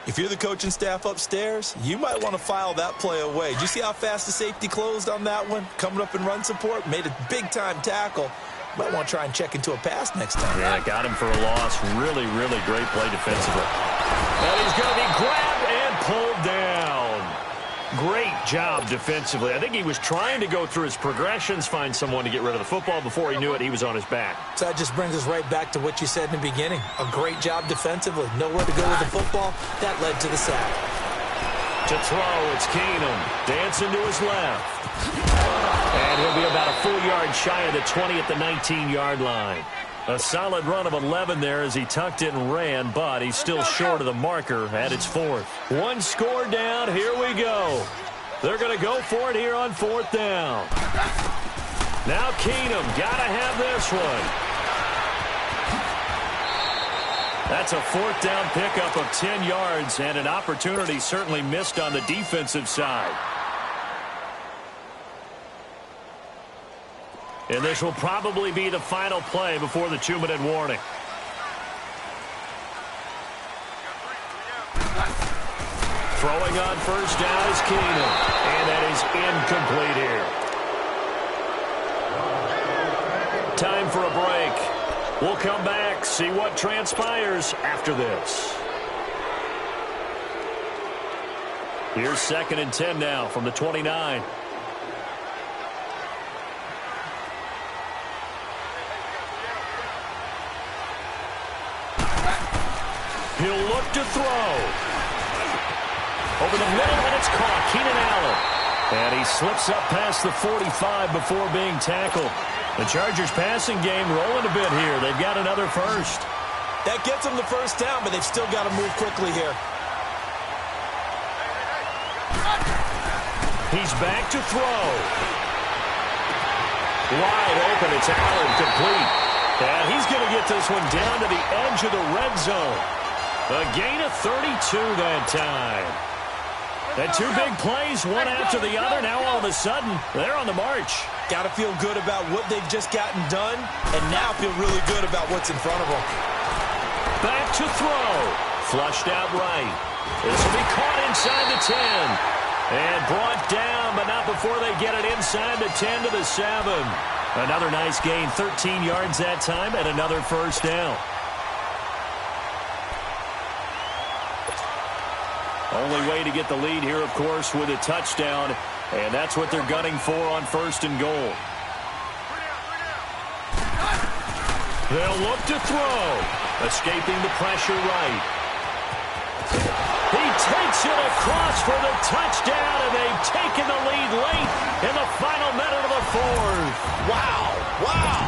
If you're the coaching staff upstairs, you might want to file that play away. Did you see how fast the safety closed on that one? Coming up in run support, made a big-time tackle. Might want to try and check into a pass next time. Yeah, got him for a loss. Really, really great play defensively. And he's going to be grabbed and pulled down. Great job defensively. I think he was trying to go through his progressions, find someone to get rid of the football. Before he knew it, he was on his back. So that just brings us right back to what you said in the beginning. A great job defensively. Nowhere to go with the football. That led to the sack. To throw, it's Keenum. Dancing to his left. And he'll be about a full yard shy of the 20 at the 19-yard line. A solid run of 11 there as he tucked it and ran, but he's still short of the marker at its 4th. One score down. Here we go. They're going to go for it here on 4th down. Now Keenum, got to have this one. That's a 4th down pickup of 10 yards and an opportunity certainly missed on the defensive side. And this will probably be the final play before the 2-minute warning. Throwing on 1st down is Keenum. And that is incomplete here. Time for a break. We'll come back, see what transpires after this. Here's 2nd and 10 now from the 29. He'll look to throw. Over the middle, and it's caught. Keenan Allen. And he slips up past the 45 before being tackled. The Chargers passing game rolling a bit here. They've got another first. That gets them the first down, but they've still got to move quickly here. He's back to throw. Wide open. It's Allen complete. And he's going to get this one down to the edge of the red zone. A gain of 32 that time. And 2 big plays, one after the other. Now all of a sudden, they're on the march. Got to feel good about what they've just gotten done, and now feel really good about what's in front of them. Back to throw. Flushed out right. This will be caught inside the 10. And brought down, but not before they get it inside the 10 to the 7. Another nice gain, 13 yards that time, and another first down. Only way to get the lead here, of course, with a touchdown, and that's what they're gunning for on 1st and goal. They'll look to throw. Escaping the pressure right. He takes it across for the touchdown, and they've taken the lead late in the final minute of the 4th. Wow, wow,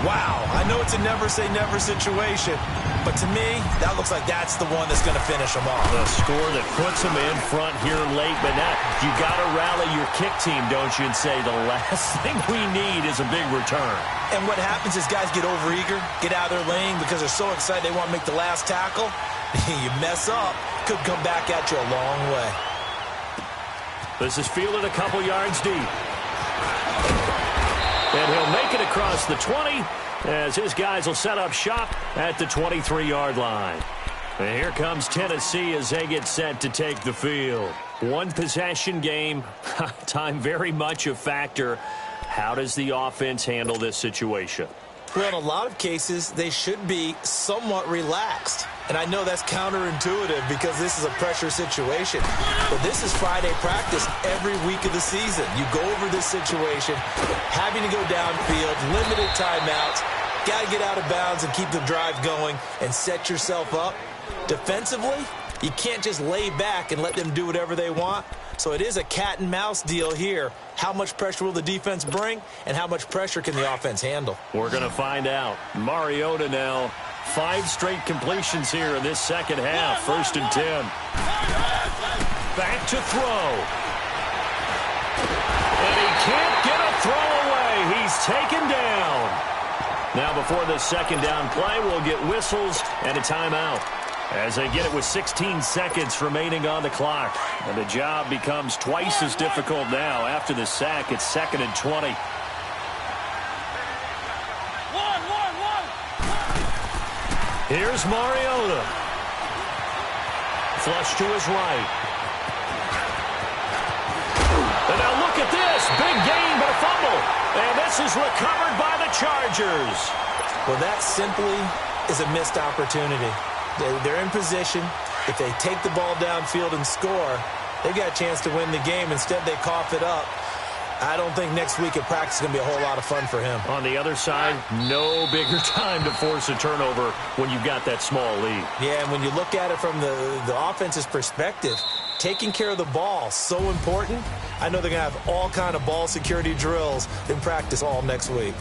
wow. I know it's a never-say-never situation, but to me, that looks like that's the one that's going to finish them off. The score that puts them in front here late, but now you got to rally your kick team, don't you, and say the last thing we need is a big return. And what happens is guys get overeager, get out of their lane because they're so excited they want to make the last tackle. You mess up, could come back at you a long way. This is fielded a couple yards deep. And he'll make it across the 20 as his guys will set up shop at the 23-yard line. And here comes Tennessee as they get set to take the field. One possession game, time very much a factor. How does the offense handle this situation? Well, in a lot of cases, they should be somewhat relaxed. And I know that's counterintuitive because this is a pressure situation. But this is Friday practice every week of the season. You go over this situation, having to go downfield, limited timeouts, got to get out of bounds and keep the drive going and set yourself up. Defensively, you can't just lay back and let them do whatever they want. So it is a cat and mouse deal here. How much pressure will the defense bring, and how much pressure can the offense handle? We're going to find out. Mariota now, 5 straight completions here in this second half. 1st and 10. Back to throw. And he can't get a throw away. He's taken down. Now before the second down play, we'll get whistles and a timeout, as they get it with 16 seconds remaining on the clock. And the job becomes twice as difficult now. After the sack, it's 2nd and 20. Here's Mariota. Flush to his right. And now look at this. Big gain, but a fumble. And this is recovered by the Chargers. Well, that simply is a missed opportunity. They're in position. If they take the ball downfield and score, they've got a chance to win the game. Instead, they cough it up. I don't think next week at practice is going to be a whole lot of fun for him. On the other side, no bigger time to force a turnover when you've got that small lead. Yeah, and when you look at it from the offense's perspective, taking care of the ball, so important. I know they're going to have all kind of ball security drills in practice all next week.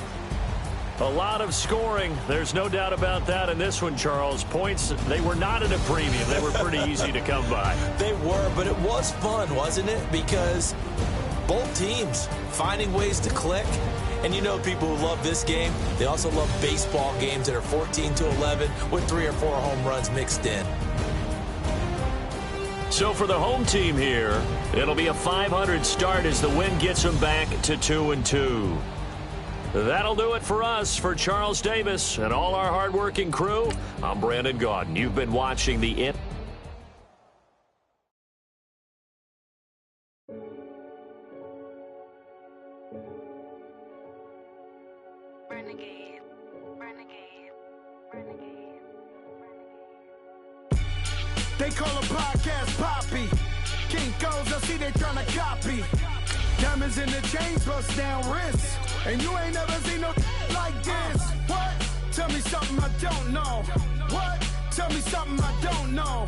A lot of scoring. There's no doubt about that in this one, Charles. Points, they were not at a premium. They were pretty easy to come by. They were, but it was fun, wasn't it? Because both teams finding ways to click. And you know people who love this game, they also love baseball games that are 14-11 with 3 or 4 home runs mixed in. So for the home team here, it'll be a .500 start as the win gets them back to 2-2. That'll do it for us. For Charles Davis and all our hardworking crew, I'm Brandon Gaudin. You've been watching the They call a podcast Poppy. King goes, I see they tryna copy. Diamonds in the chains, bust down wrists. And you ain't never seen no like this. What? Tell me something I don't know. What? Tell me something I don't know.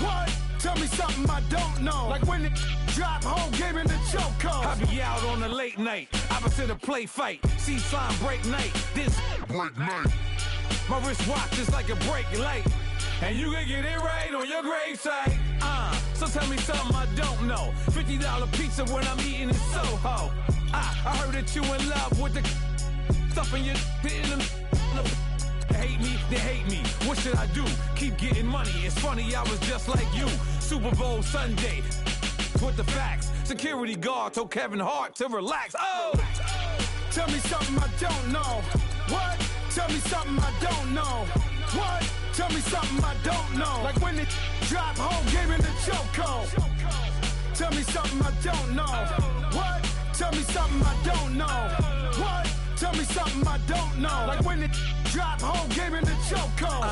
What? Tell me something I don't know. Like when it drop home, gave in the chokehold. I be out on a late night, opposite a play fight. See sign break night, this break night. My wristwatch is like a break light. And you can get it right on your gravesite. So tell me something I don't know. $50 pizza when I'm eating in Soho. I heard that you in love with the stuff in your in the hate me, they hate me. What should I do? Keep getting money. It's funny, I was just like you. Super Bowl Sunday with the facts. Security guard told Kevin Hart to relax. Oh! Tell me something I don't know. What? Tell me something I don't know. What? Tell me something I don't know. Like when it drop home, gave in the chokehold. Tell me something I don't know. What? Tell me something I don't know. What? Tell me something I don't know. Like when it drop home, gave in the chokehold.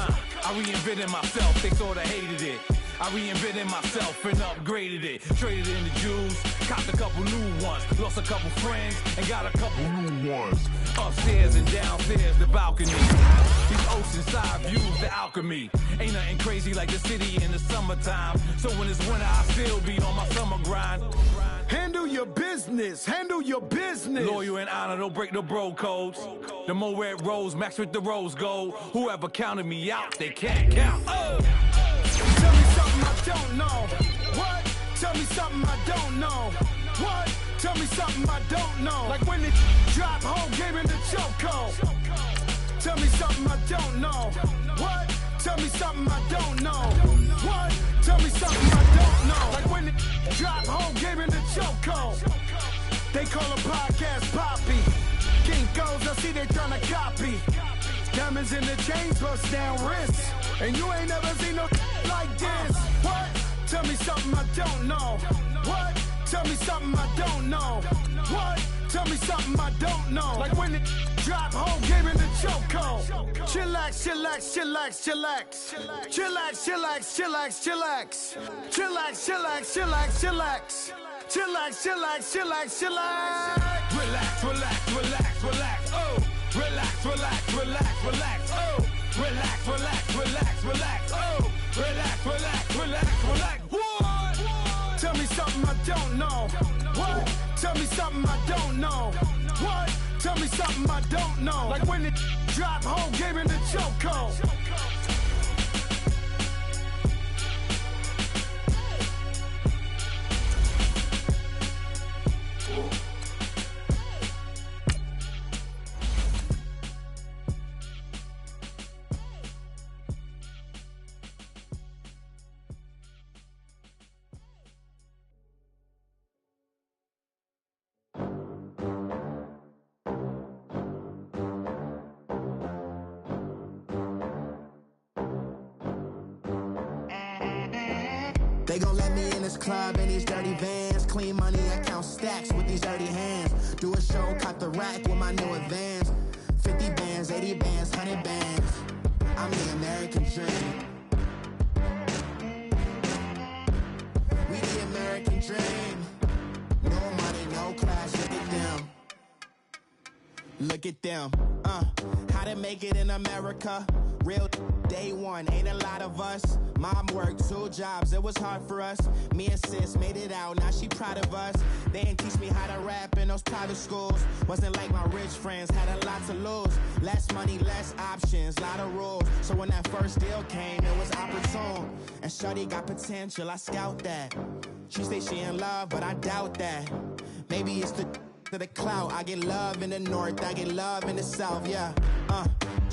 I reinvented myself, they sorta hated it. I reinvented myself and upgraded it. Traded in the Jews, copped a couple new ones. Lost a couple friends and got a couple new ones. Upstairs and downstairs, the balcony. These oceanside views, the alchemy. Ain't nothing crazy like the city in the summertime. So when it's winter, I still be on my summer grind. Handle your business. Handle your business. Loyal and honor, don't break the bro codes. The more red rose, max with the rose gold. Whoever counted me out, they can't count. Oh! Tell me something I don't know. What? Tell me something I don't know. What? Tell me something I don't know. Like when it drop home, gave in the chokehold. Tell me something I don't know. What? Tell me something I don't know. What? Tell me something I don't know. Like when it drop home, gave in the chokehold. They call a podcast Poppy. King goes, I see they tryna copy. Diamonds in the chains, bust down wrists. And you ain't never seen no like this. What? Tell me something I don't know. What? Tell me something I don't know. What? Tell me something I don't know. Like when it drop home, gave in the chokehold. Chillax, chillax, chillax, chillax. Chillax, chillax, chillax, chillax. Chillax, chillax, chillax, chillax. Chillax, chillax, chillax, chillax. Relax, relax, relax, relax. Oh! Relax, relax, relax, relax. Oh! Relax, relax, relax, relax. Oh! Relax, relax, relax, relax. What? Tell me something I don't know. know. What? Tell me something I don't know. What? Tell me something I don't know. Like when it drop, whole game in the chokehold. They gon' let me in this club in these dirty vans. Clean money, I count stacks with these dirty hands. Do a show, caught the rack with my new advance. 50 bands, 80 bands, 100 bands. I'm the American dream. We the American dream. No money, no class, look at them. Look at them, how to make it in America. Real day one, ain't a lot of us. Mom worked 2 jobs, it was hard for us. Me and sis made it out, now she proud of us. They didn't teach me how to rap in those private schools. Wasn't like my rich friends, had a lot to lose. Less money, less options, lot of rules. So when that first deal came, it was opportune. And shorty got potential, I scout that. She say she in love, but I doubt that. Maybe it's to the clout. I get love in the north, I get love in the south, yeah.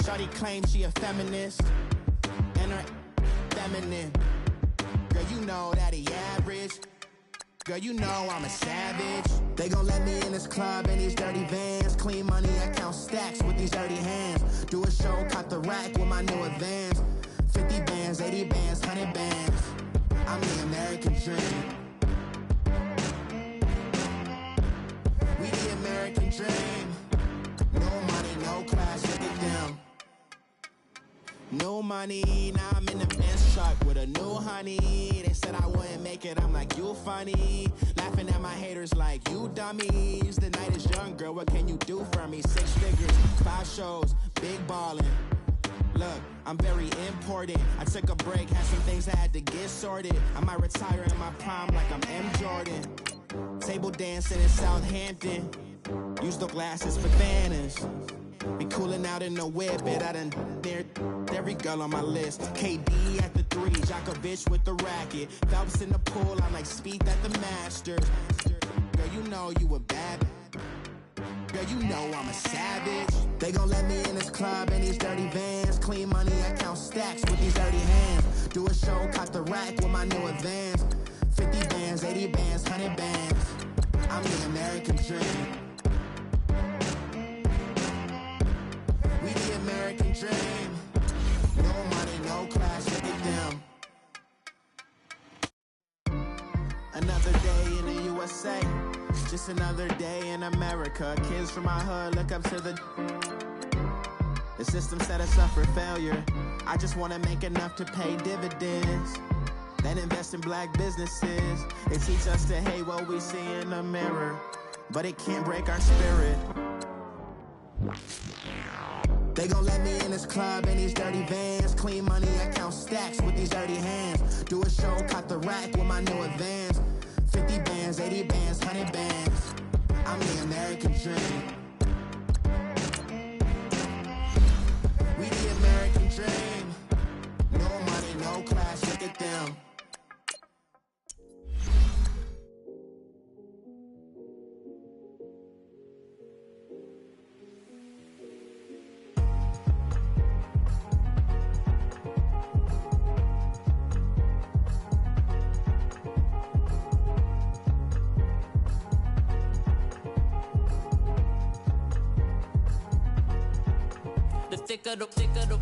Shorty claims she a feminist, and her feminine. Girl, you know that he average. Girl, you know I'm a savage. They gon' let me in this club in these dirty vans. Clean money, I count stacks with these dirty hands. Do a show, caught the rack with my new advance. 50 bands, 80 bands, 100 bands. I'm the American dream. We the American dream. No money, no class, look at them. No money, now I'm in the Benz truck with a new honey. They said I wouldn't make it, I'm like, you funny. Laughing at my haters like, you dummies. The night is young, girl, what can you do for me? 6 figures, 5 shows, big ballin'. Look, I'm very important. I took a break, had some things I had to get sorted. I might retire in my prime like I'm M. Jordan. Table dancing in Southampton. Use the glasses for Thanos. Be cooling out in the whip, I done near every girl on my list. KD at the 3, Djokovic with the racket. Phelps in the pool, I'm like Speed at the Masters. Girl, you know you a bad. Girl, you know I'm a savage. They gon' let me in this club in these dirty vans. Clean money, I count stacks with these dirty hands. Do a show, caught the rack with my new advance. 50 bands, 80 bands, 100 bands. I'm the American dream. We the American dream. No money, no class, look at them. Another day in the USA. Just another day in America. Kids from my hood look up to the system set us up for failure. I just wanna make enough to pay dividends. Then invest in black businesses. They teach us to hate what we see in the mirror, but it can't break our spirit. They gon' let me in this club in these dirty vans. Clean money, I count stacks with these dirty hands. Do a show, caught the rack with my new advance. 50 bands, 80 bands, 100 bands. I'm the American dream. We the American dream. No money, no class, look at them.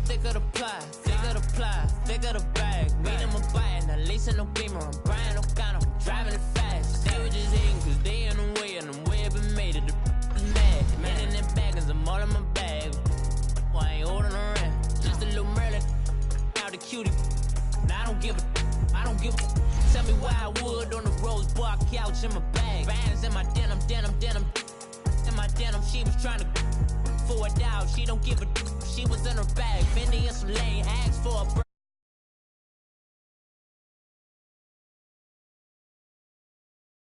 Thicker the pie, thicker the bag. Meet them a buying, a lace and no beamer. I'm buying no kind of driving it fast. They were just hating cause they in the way, and the way I've been made it. The mad, man in them baggins, I'm all in my bag. Why I ain't holding around? Just a little Merlin, out the cutie. Now I don't give a. Tell me why I would on the rose bar couch in my bag. Bands in my denim. In my denim, she was trying to for it out. She don't give a. She was in her bag, Fendi and some lane, asked for a